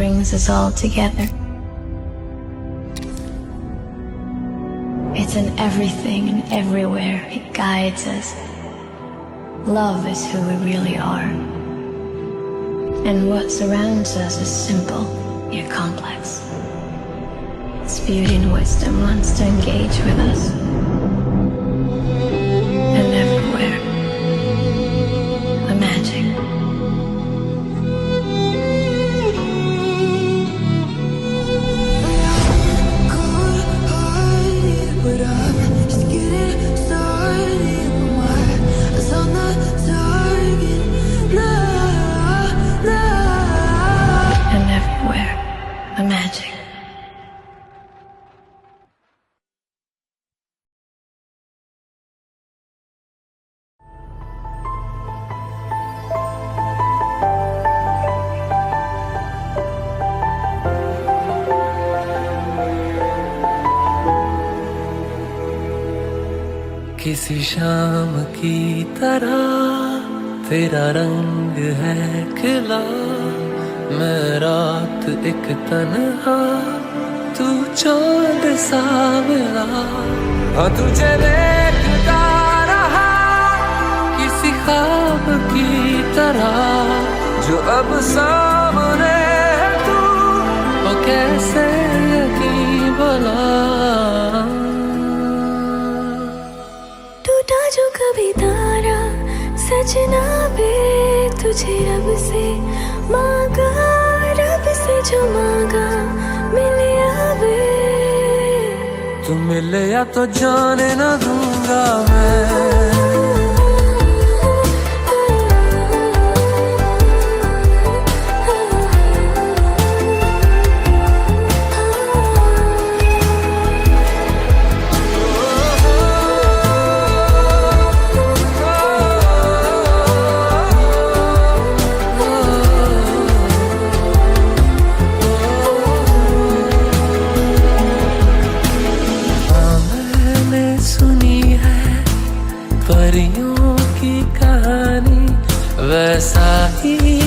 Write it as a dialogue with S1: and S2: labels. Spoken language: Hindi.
S1: brings us all together. It's in everything and everywhere. It guides us. Love is who we really are. And what surrounds us is simple, yet complex. Its beauty and wisdom wants to engage with us. And everywhere, the magic. The magic.
S2: किसी शाम की तरह तेरा रंग है खिला, मैं रात एक तन्हा, तू चाँद सा मिला। हाँ तुझे देखता रहा किसी ख्वाब की तरह, जो अब सामने है तू, वो कैसे यकीन भला।
S3: टूटा जो कभी तारा सजना वे, तुझे रब से मांगा, रब से जो मांगा मिले आवे।
S2: तू मिले या तो जाने न दूंगा मैं। परियों की कहानी वैसा ही